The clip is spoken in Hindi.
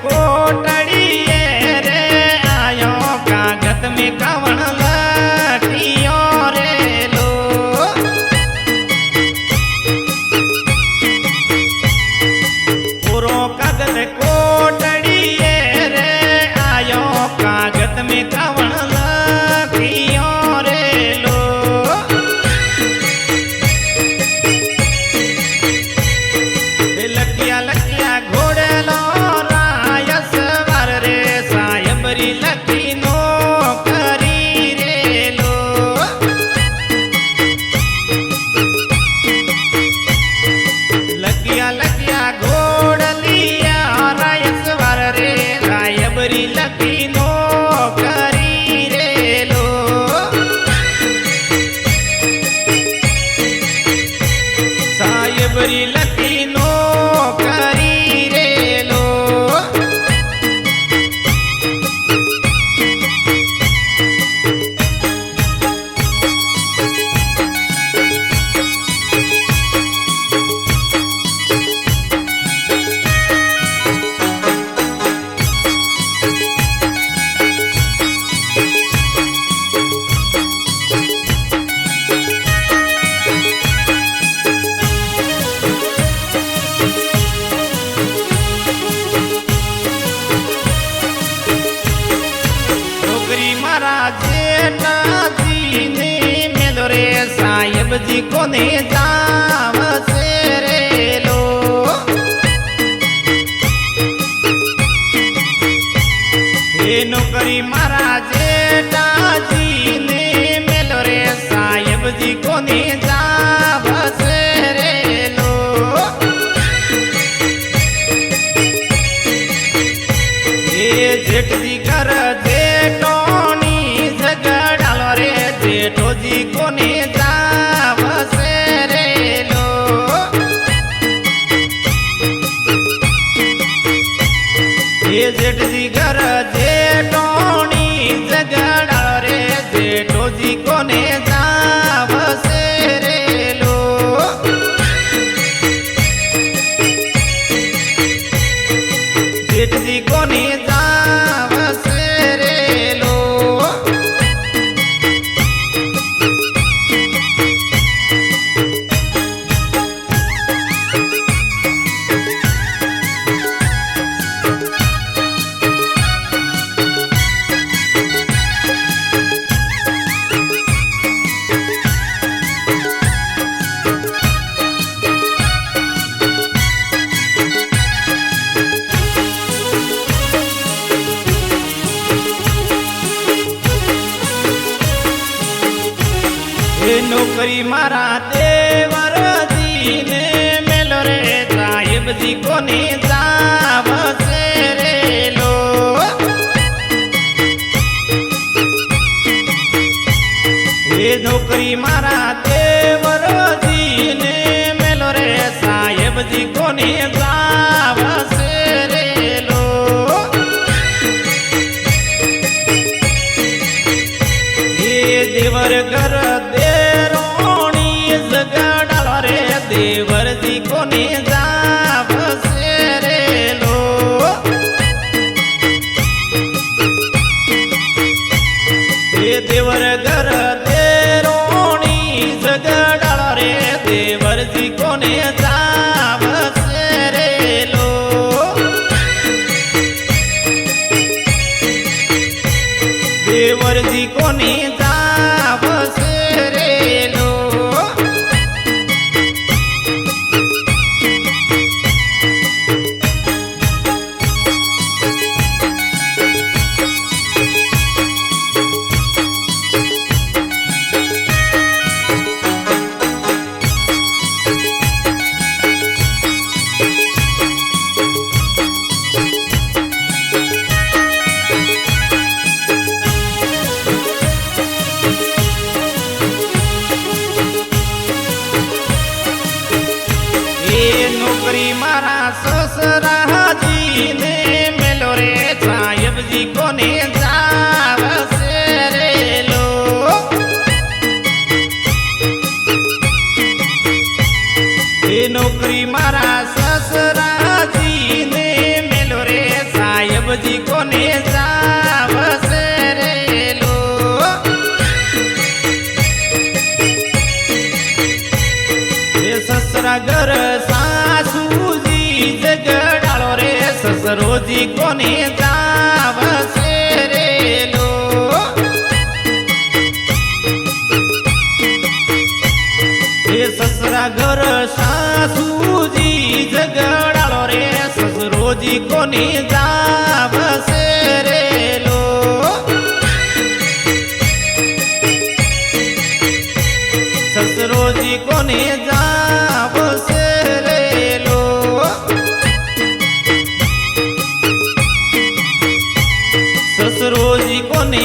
कोटड़ी रे आयो कागज में कवन लखियो रे लो। पूरो कागज कोटड़ी रे आयो कागज में कवन लखियो रे लो। लखिया लखिया घोड़ेलो रायस वार रे साहेबरी लखी नो करी रे लो। लखिया लखिया घोड़लिया रायस वार रे साहेबरी लखी नो करी रे लो। साहेबरी लखी नो करी रे लो। छोकरी मारा जेठाजी ने मेलो रे साहेब जी को ने जाव से रे लो। ये नौकरी मारा जेठाजी ने मेलो रे साहेब जी को ने जाव से रे लो। ये जेठ जी कर जेठोनी झगड़ालो रे जेठो जी को ने जाव से रे लो। ये जेठ जी कर जेठोनी झगड़ालो रे जेठो जी को ने जाव से रे लो। जेठ जी को ने जाव से रे लो। ये नौकरी मारा देवर जी ने मेलो रे साहेब जी को ने जाव से रे लो। ये नौकरी मारा देवर जी ने मेलो रे साहेब जी को ने जाव से रे लो। ये देवर घर झगड़ालो रे देवर जी को ने जाव से रे लो। ये देवर घर देरोणी झगड़ालो रे देवर जी को ने जाव से रे लो। देवर जी को ने जाव से रे लो। नौकरी मारा ससुरा जी ने मेलो रे साहेब जी को ने जाव से रे लो। ये नौकरी मारा ससुरा जी ने मेलो रे કોને જાવશે રે લો એ સસરા ઘર સાસુજી ઝઘડાળો રે સસરોજી કોને જાવશે રે લો સસરોજી કોને જાવશે રે લો સસરોજી કોને